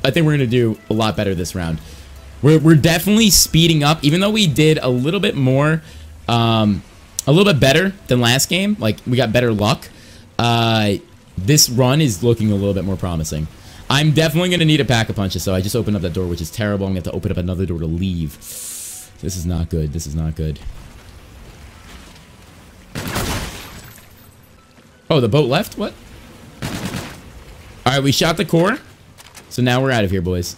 I think we're gonna do a lot better this round. We're definitely speeding up, even though we did a little bit more, a little bit better than last game. Like, we got better luck. This run is looking a little bit more promising. I'm definitely gonna need a pack-a-punches, so I just opened up that door, which is terrible. I'm gonna have to open up another door to leave. This is not good. This is not good. Oh, the boat left? What? Alright, we shot the core. So now we're out of here, boys.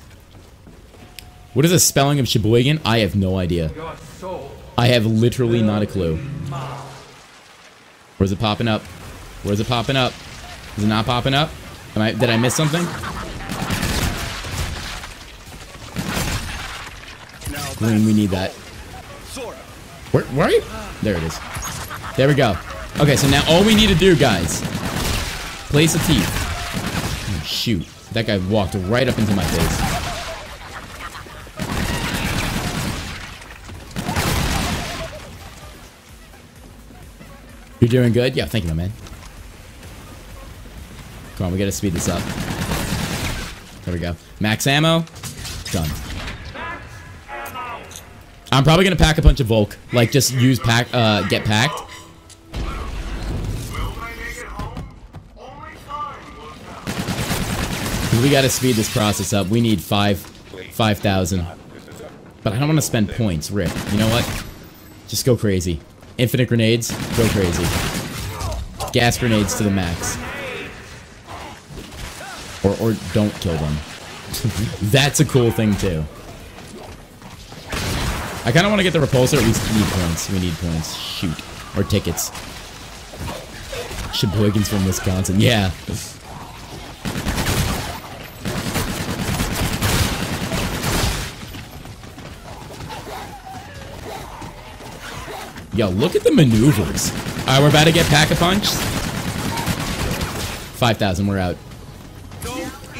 What is the spelling of Sheboygan? I have no idea. I have literally not a clue. Where's it popping up? Where's it popping up? Is it not popping up? Did I miss something? Green, we need that. Where are you? There it is. There we go. Okay, so now all we need to do, guys, place a teeth. Oh, shoot. That guy walked right up into my face. You're doing good? Yeah, thank you, my man. Come on, we gotta speed this up. There we go. Max ammo. Done. I'm probably gonna pack a bunch of Volk. Like, just use pack, get packed. We gotta speed this process up. We need 5,000. But I don't want to spend points. Rip. You know what? Just go crazy. Infinite grenades. Go crazy. Gas grenades to the max. Or don't kill them. That's a cool thing too. I kind of want to get the repulsor. At least need points. We need points. Shoot. Or tickets. Sheboygan's from Wisconsin. Yeah. Yo, look at the maneuvers. Alright, we're about to get pack-a-punch. 5,000, we're out.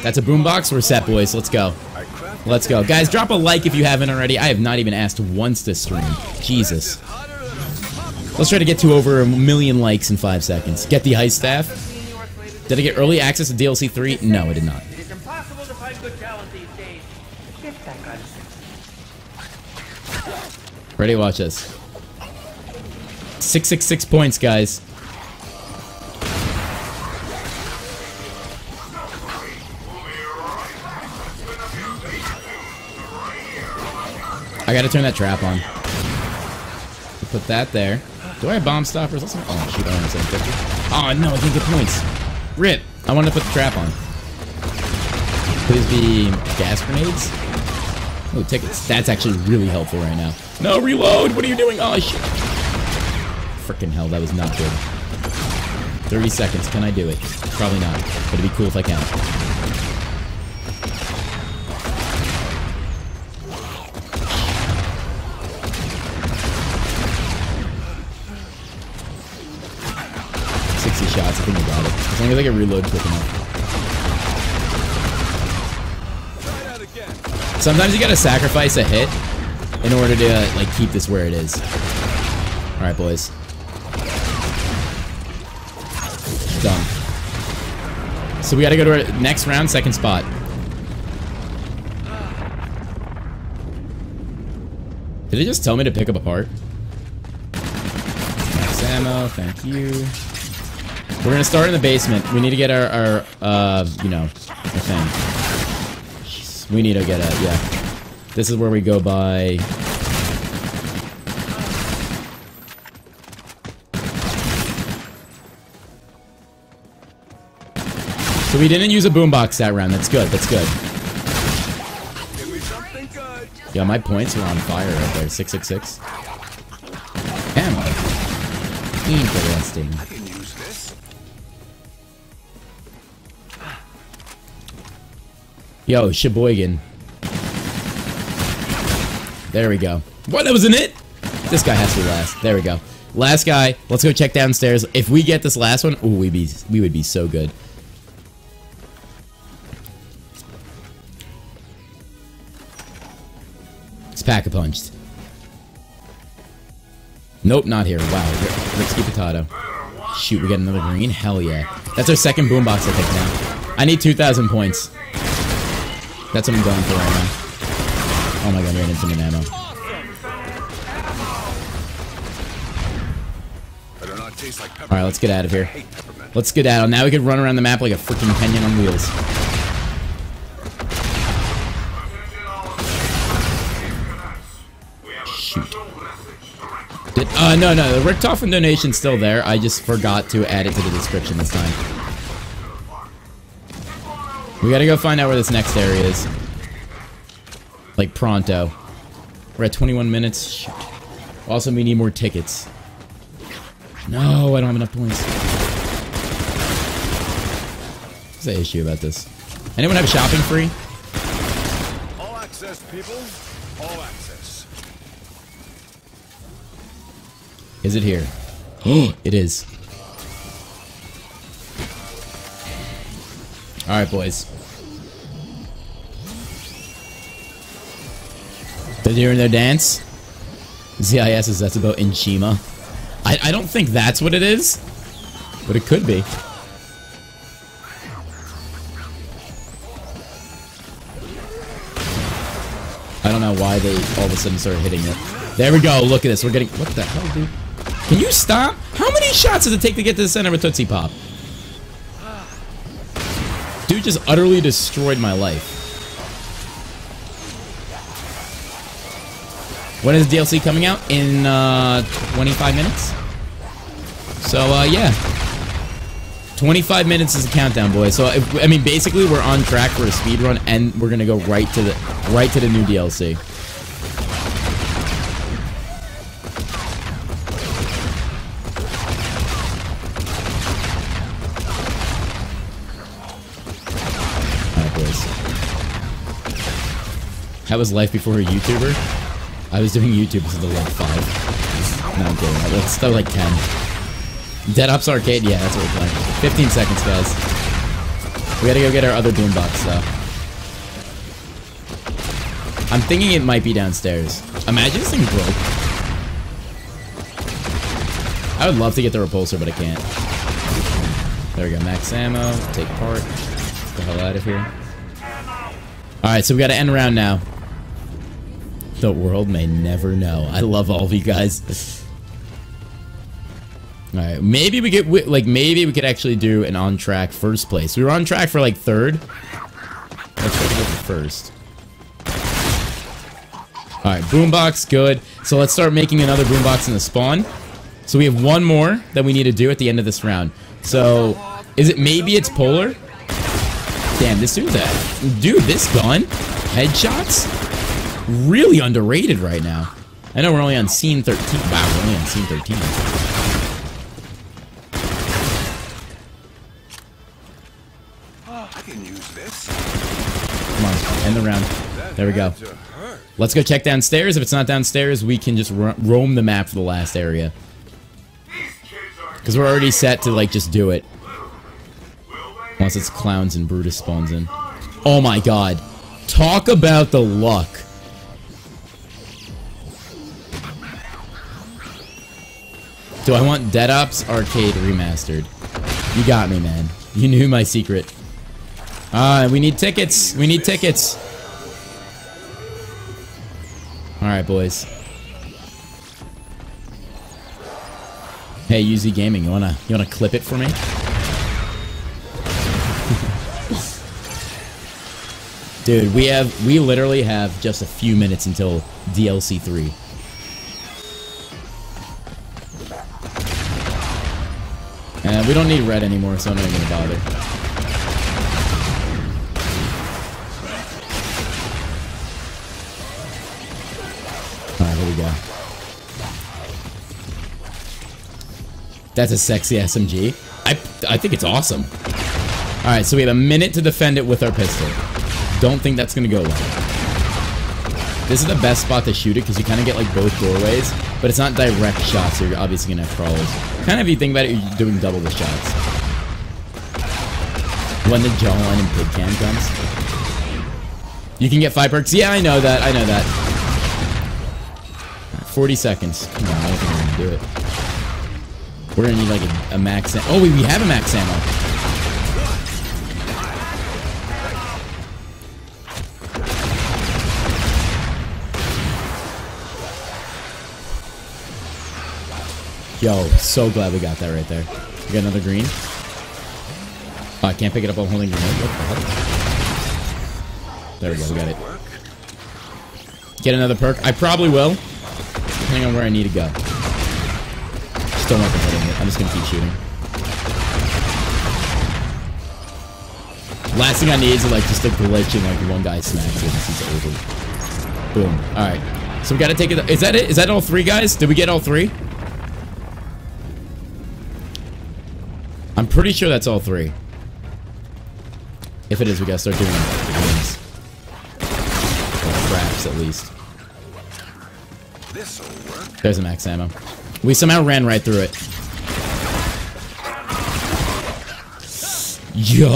That's a boombox. We're set, boys. Let's go. Let's go. Guys, drop a like if you haven't already. I have not even asked once this stream. Jesus. Let's try to get to over 1 million likes in 5 seconds. Get the heist staff. Did I get early access to DLC 3? No, I did not. It's impossible to find good talent these days. Ready? Watch this. 666 points, guys. I gotta turn that trap on. Put that there. Do I have bomb stoppers? Oh, shoot, I want to say 50. Oh, no, I can't get points. Rip. I wanted to put the trap on. Please be gas grenades. Oh, tickets. That's actually really helpful right now. No, reload. What are you doing? Oh, shit. Freaking hell, that was not good. 30 seconds. Can I do it? Probably not. But it'd be cool if I can. Shots, I think I got it. As long as I get reload quick enough. Sometimes you gotta sacrifice a hit in order to, like, keep this where it is. Alright, boys. Done. So we gotta go to our next round, second spot. Did it just tell me to pick up a part? Max ammo, thank you. We're gonna start in the basement. We need to get our you know, the thing. We need to get a, yeah. This is where we go by. So we didn't use a boombox that round. That's good. That's good. Yeah, my points are on fire right there. 666. Ammo. Interesting. Yo, Sheboygan. There we go. What? That wasn't it? This guy has to be last. There we go. Last guy. Let's go check downstairs. If we get this last one, ooh, we would be so good. It's pack-a-punched. Nope, not here. Wow. Risky potato. Shoot, we got another green? Hell yeah. That's our second boombox I think now. I need 2,000 points. That's what I'm going for right now. Oh my god, we ran into some ammo. Alright, let's get out of here. Let's get out. Now we can run around the map like a freaking Kenyan on wheels. Shoot. No, the Richtofen donation's still there. I just forgot to add it to the description this time. We gotta go find out where this next area is. Like, pronto. We're at 21 minutes. Shoot. Also, we need more tickets. No, I don't have enough points. What's the issue about this? Anyone have shopping free? All access, people. All access. Is it here? Oh, it is. Alright, boys. They're doing their dance. ZIS is that's about Inchima. I don't think that's what it is, but it could be. I don't know why they all of a sudden started hitting it. There we go. Look at this. We're getting... What the hell, dude? Can you stop? How many shots does it take to get to the center of a Tootsie Pop? Dude just utterly destroyed my life. When is DLC coming out? In 25 minutes? So, yeah. 25 minutes is the countdown, boys. So, I mean, basically, we're on track for a speed run, and we're gonna go right to the new DLC. Alright, boys. That was life before a YouTuber. I was doing YouTube until like 5. No, I'm kidding. Let's start like 10. Dead Ops Arcade? Yeah, that's what we're playing. 15 seconds, guys. We gotta go get our other boombox stuff. I'm thinking it might be downstairs. Imagine this thing broke. I would love to get the repulsor, but I can't. There we go. Max ammo. Take part. Get the hell out of here. Alright, so we gotta end round now. The world may never know. I love all of you guys. Alright, maybe we get, like, maybe we could actually do an on-track first place. We were on track for, like, third. Let's go for first. Alright, boombox, good. So let's start making another boombox in the spawn. So we have one more that we need to do at the end of this round. So, is it, maybe it's polar? Damn, this dude's dude, this gun, headshots, really underrated right now. I know we're only on scene 13. Wow, we're only on scene 13. I can use this. Come on, end the round. There we go. Let's go check downstairs. If it's not downstairs, we can just roam the map for the last area. Because we're already set to, like, just do it. Unless it's clowns and Brutus spawns in. Oh my god. Talk about the luck. Do I want Dead Ops Arcade Remastered? You got me, man. You knew my secret. We need tickets. We need tickets. Alright, boys. Hey, UZ Gaming, you wanna clip it for me? Dude, we literally have just a few minutes until DLC 3. And we don't need red anymore, so I'm not even gonna bother. Alright, here we go. That's a sexy SMG. I think it's awesome. Alright, so we have a minute to defend it with our pistol. Don't think that's gonna go well. This is the best spot to shoot it because you kind of get like both doorways, but it's not direct shots, so you're obviously gonna have crawlers. Kind of, if you think about it, you're doing double the shots. When the jawline and pig cam comes. You can get 5 perks. Yeah, I know that. I know that. 40 seconds. Come on, I don't think we're gonna do it. We're gonna need like a max ammo. Oh, we have a max ammo. Yo, so glad we got that right there. We got another green. Oh, I can't pick it up while holding grenade. What the hell? There we go, we got it. Get another perk. I probably will, depending on where I need to go. Just don't want to hitting it. I'm just gonna keep shooting. Last thing I need is like just a glitch and like one guy smacks it and it's over. Boom. Alright. So we gotta take it. Is that it? Is that all three guys? Did we get all three? I'm pretty sure that's all three. If it is, we gotta start doing wins. Or traps at least. This'll work. There's a max ammo. We somehow ran right through it. Yo!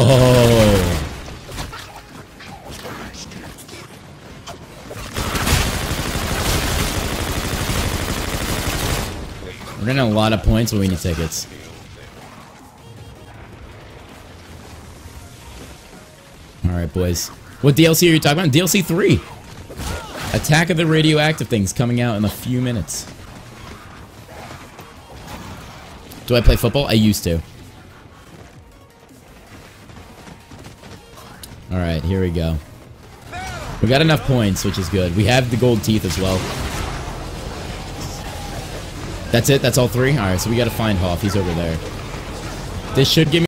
We're getting a lot of points, but we need tickets. Alright, boys. What DLC are you talking about? DLC 3! Attack of the Radioactive thing's coming out in a few minutes. Do I play football? I used to. Alright, here we go. We got enough points, which is good. We have the gold teeth as well. That's it? That's all three? Alright, so we gotta find Hoff. He's over there. This should give me...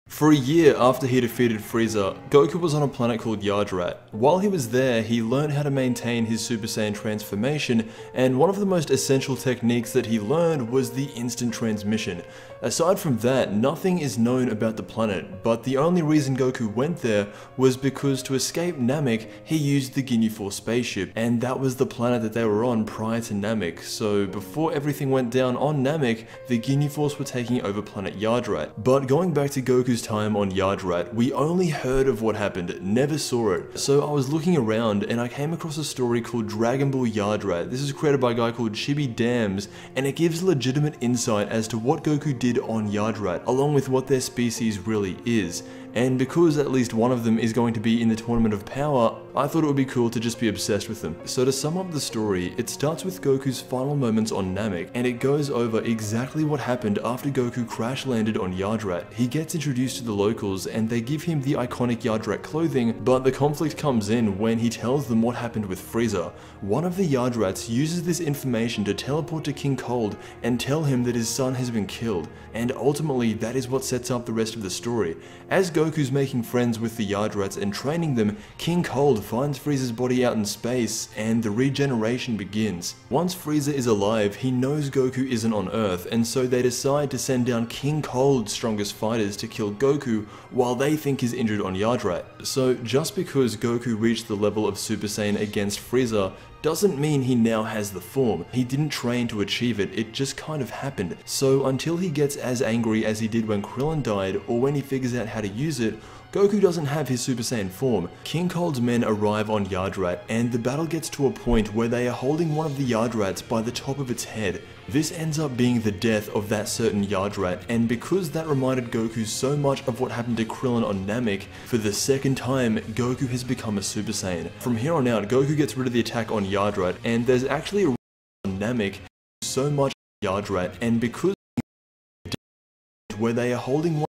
For a year after he defeated Frieza, Goku was on a planet called Yardrat. While he was there, he learned how to maintain his Super Saiyan transformation, and one of the most essential techniques that he learned was the instant transmission. Aside from that, nothing is known about the planet, but the only reason Goku went there was because to escape Namek, he used the Ginyu Force spaceship, and that was the planet that they were on prior to Namek. So before everything went down on Namek, the Ginyu Force were taking over planet Yardrat. But going back to Goku's time on Yardrat, we only heard of what happened, never saw it. So I was looking around and I came across a story called Dragon Ball Yardrat. This is created by a guy called Chibi Dams, and it gives legitimate insight as to what Goku did on Yardrat, along with what their species really is. And because at least one of them is going to be in the Tournament of Power, I thought it would be cool to just be obsessed with them. So to sum up the story, it starts with Goku's final moments on Namek, and it goes over exactly what happened after Goku crash landed on Yardrat. He gets introduced to the locals and they give him the iconic Yardrat clothing, but the conflict comes in when he tells them what happened with Frieza. One of the Yardrats uses this information to teleport to King Cold and tell him that his son has been killed, and ultimately that is what sets up the rest of the story. As Goku's making friends with the Yardrats and training them, King Cold finds Frieza's body out in space and the regeneration begins. Once Frieza is alive, he knows Goku isn't on Earth, and so they decide to send down King Cold's strongest fighters to kill Goku while they think he's injured on Yardrat. So just because Goku reached the level of Super Saiyan against Frieza doesn't mean he now has the form. He didn't train to achieve it, it just kind of happened. So until he gets as angry as he did when Krillin died, or when he figures out how to use it, Goku doesn't have his Super Saiyan form. King Cold's men arrive on Yardrat, and the battle gets to a point where they are holding one of the Yardrats by the top of its head. This ends up being the death of that certain Yardrat, and because that reminded Goku so much of what happened to Krillin on Namek, for the second time, Goku has become a Super Saiyan. From here on out, Goku gets rid of the attack on Yardrat, and there's actually a on Namek so much Yardrat, and because where they are holding one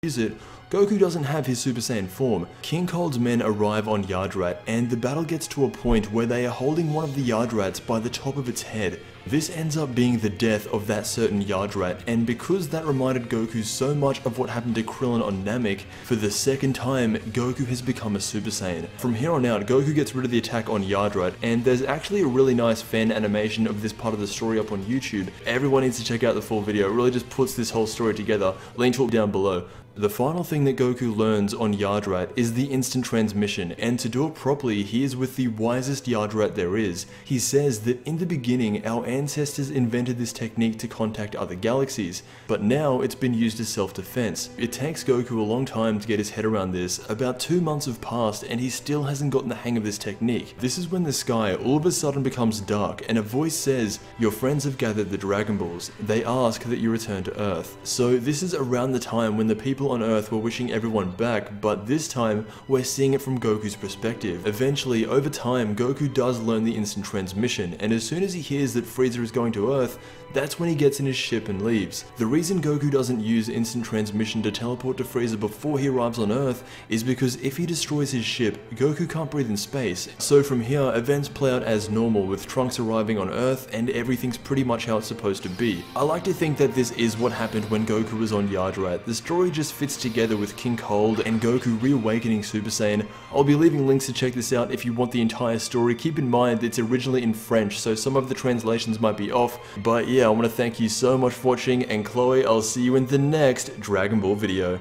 use it, Goku doesn't have his Super Saiyan form. King Cold's men arrive on Yardrat, and the battle gets to a point where they are holding one of the Yardrats by the top of its head. This ends up being the death of that certain Yardrat, and because that reminded Goku so much of what happened to Krillin on Namek, for the second time, Goku has become a Super Saiyan. From here on out, Goku gets rid of the attack on Yardrat, and there's actually a really nice fan animation of this part of the story up on YouTube. Everyone needs to check out the full video, it really just puts this whole story together. Link to it down below. The final thing that Goku learns on Yardrat is the instant transmission, and to do it properly, he is with the wisest Yardrat there is. He says that in the beginning, our ancestors invented this technique to contact other galaxies, but now it's been used as self-defense. It takes Goku a long time to get his head around this. About 2 months have passed and he still hasn't gotten the hang of this technique. This is when the sky all of a sudden becomes dark and a voice says, "Your friends have gathered the Dragon Balls. They ask that you return to Earth." So this is around the time when the people on Earth were wishing everyone back, but this time we're seeing it from Goku's perspective. Eventually, over time, Goku does learn the instant transmission, and as soon as he hears that Frieza is going to Earth, that's when he gets in his ship and leaves. The reason Goku doesn't use instant transmission to teleport to Frieza before he arrives on Earth is because if he destroys his ship, Goku can't breathe in space. So from here, events play out as normal, with Trunks arriving on Earth and everything's pretty much how it's supposed to be. I like to think that this is what happened when Goku was on Yardrat. The story just fits together with King Cold and Goku reawakening Super Saiyan. I'll be leaving links to check this out if you want the entire story. Keep in mind it's originally in French, so some of the translations might be off, but yeah, I want to thank you so much for watching, and Chloe, I'll see you in the next Dragon Ball video.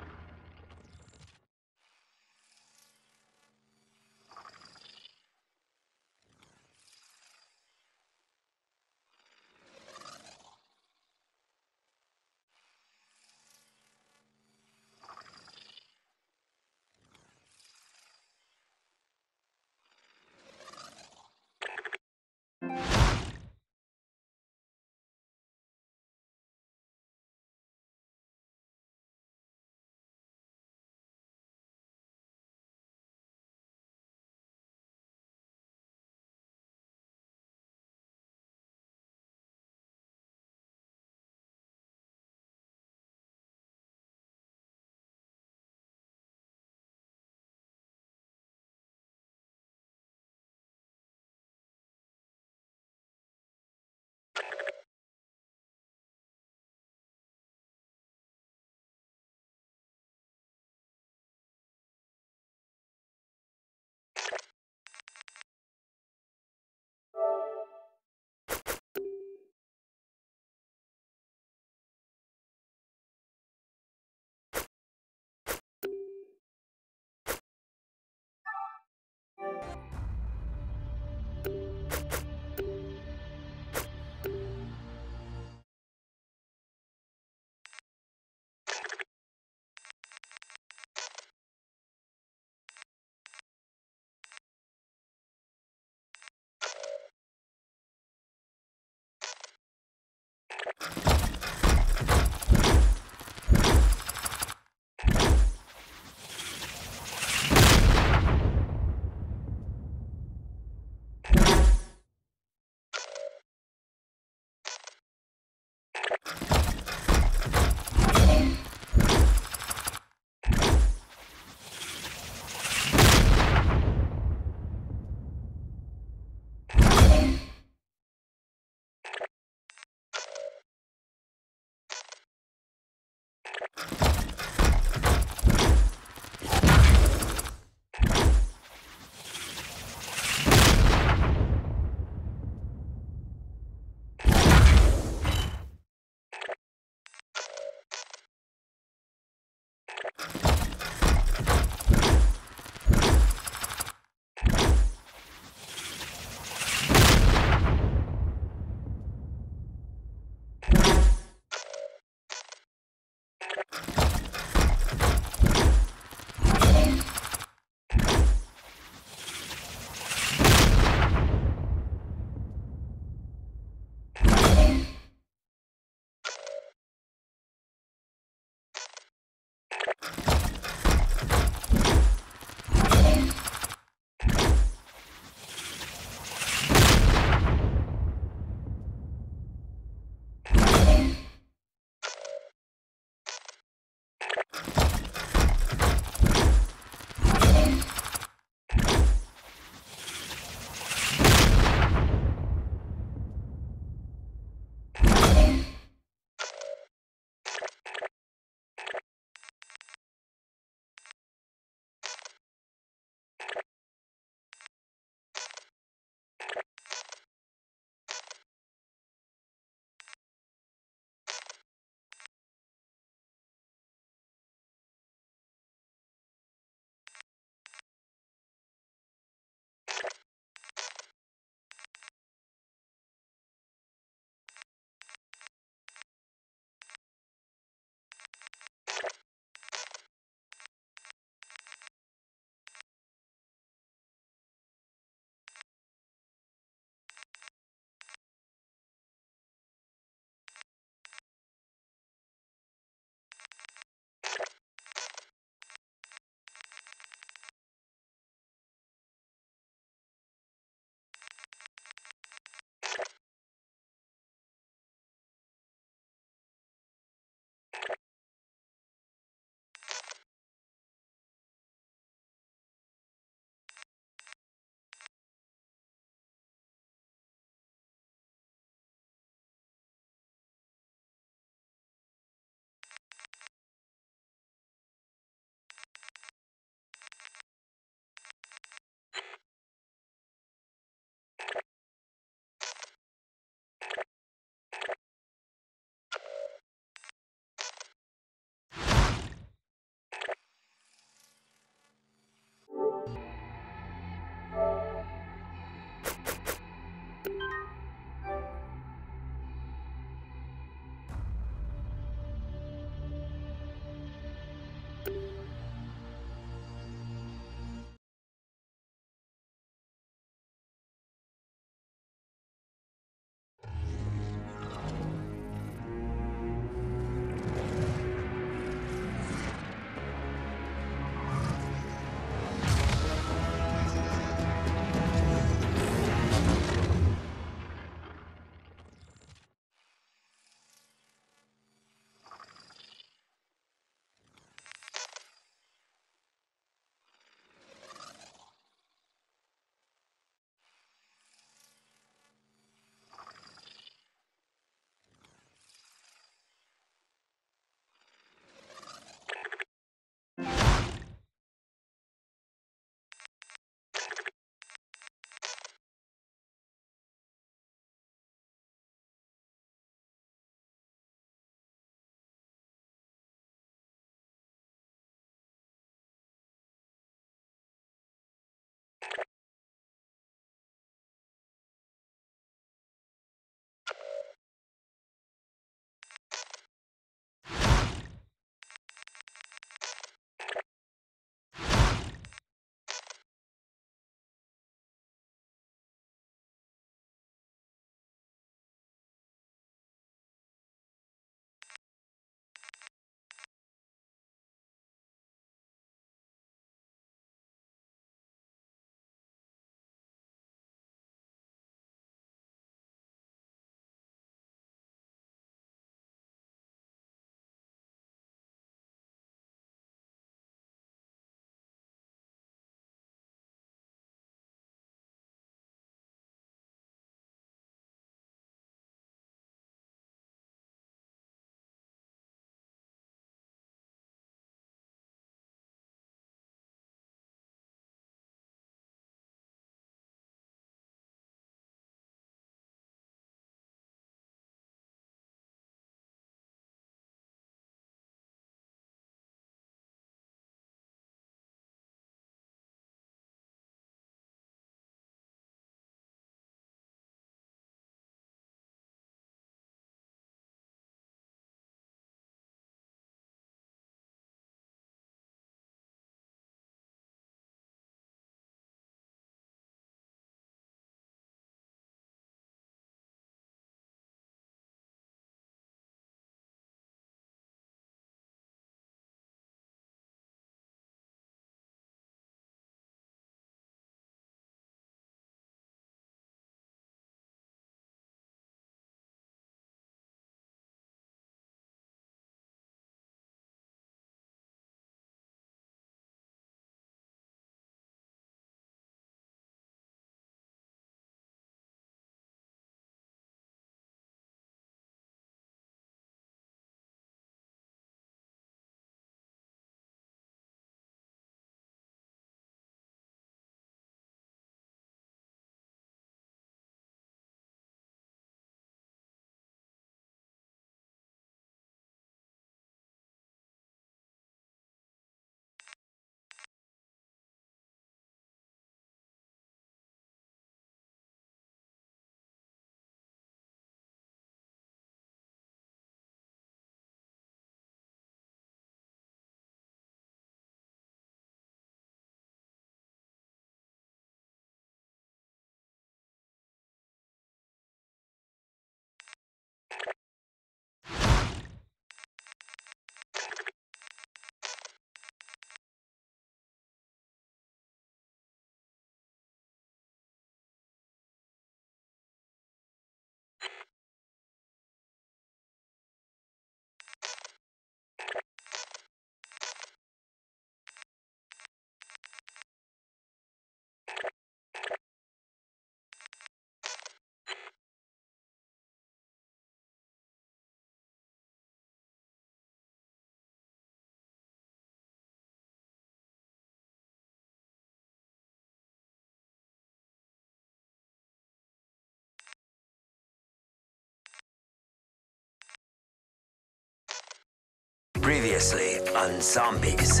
Previously on Zombies.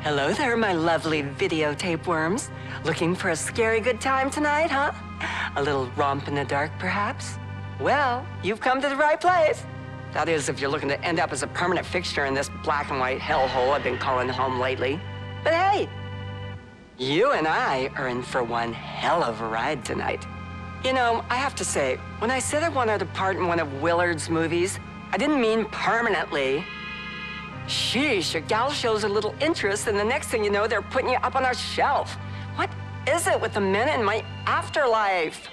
Hello there, my lovely videotape worms. Looking for a scary good time tonight, huh? A little romp in the dark, perhaps? Well, you've come to the right place. That is, if you're looking to end up as a permanent fixture in this black and white hellhole I've been calling home lately. But hey, you and I are in for one hell of a ride tonight. You know, I have to say, when I said I wanted a part in one of Willard's movies, I didn't mean permanently. Sheesh, your gal shows a little interest, and the next thing you know, they're putting you up on our shelf. What is it with the men in my afterlife?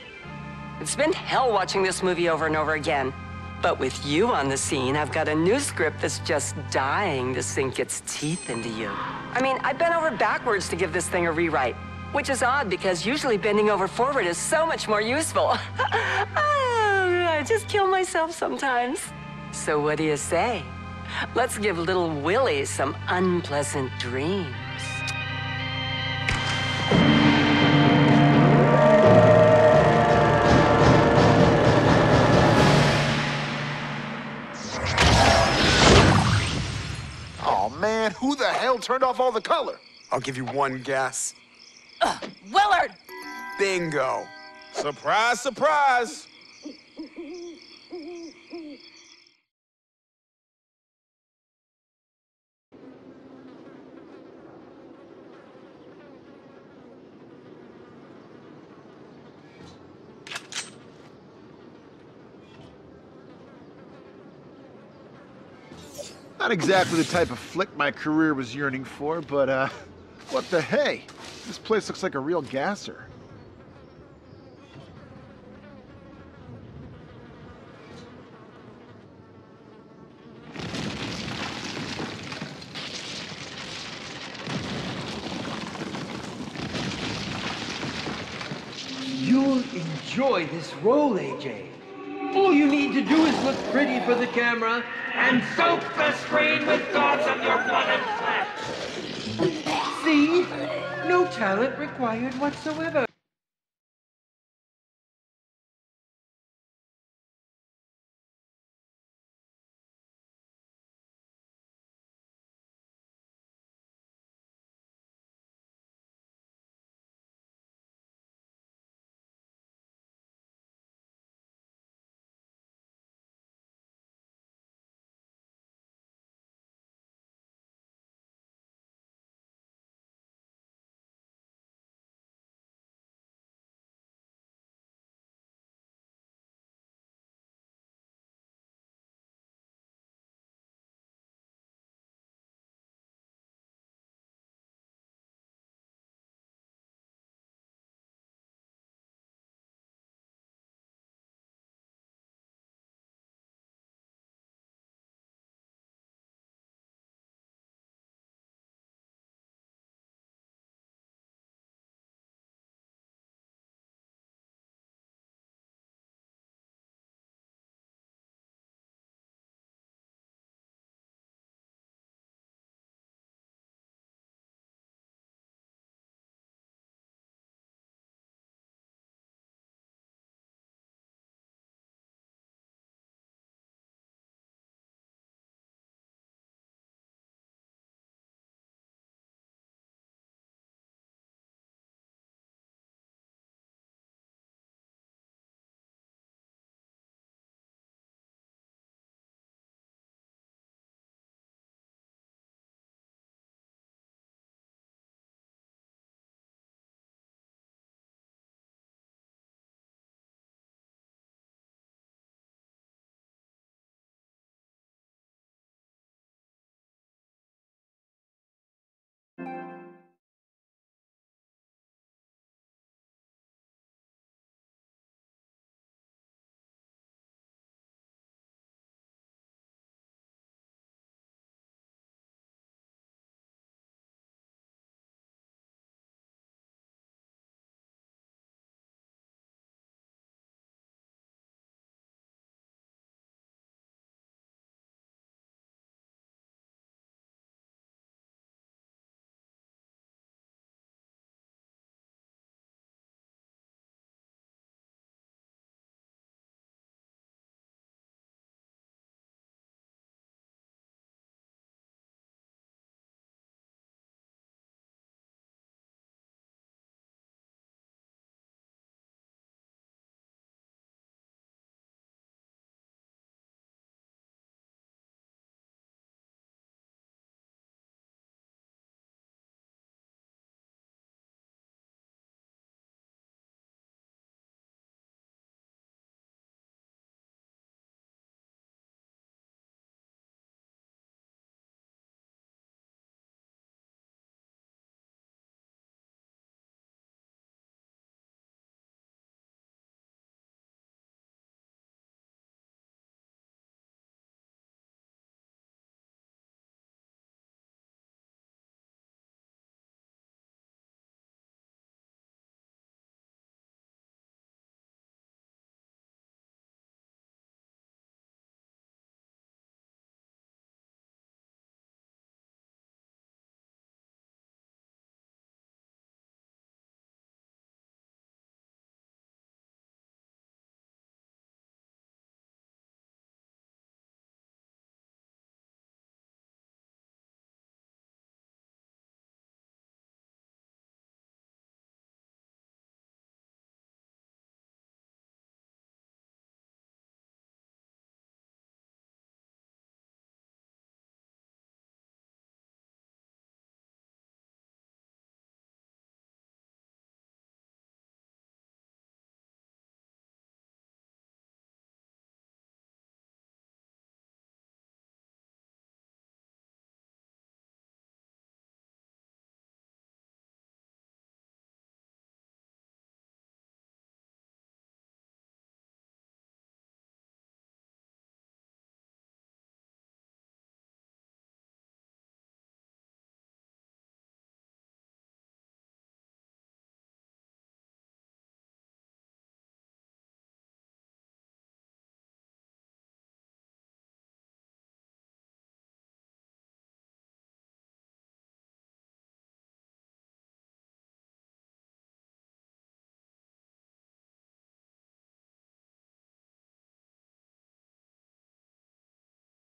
It's been hell watching this movie over and over again. But with you on the scene, I've got a new script that's just dying to sink its teeth into you. I mean, I bent over backwards to give this thing a rewrite, which is odd because usually bending over forward is so much more useful. I just kill myself sometimes. So what do you say? Let's give little Willie some unpleasant dreams. Oh man, who the hell turned off all the color? I'll give you one guess. Willard! Bingo. Surprise, surprise! Not exactly the type of flick my career was yearning for, but, what the hey? This place looks like a real gasser. You'll enjoy this role, AJ. All you need to do is look pretty for the camera and soak the screen with drops of your blood and flesh. See? No talent required whatsoever.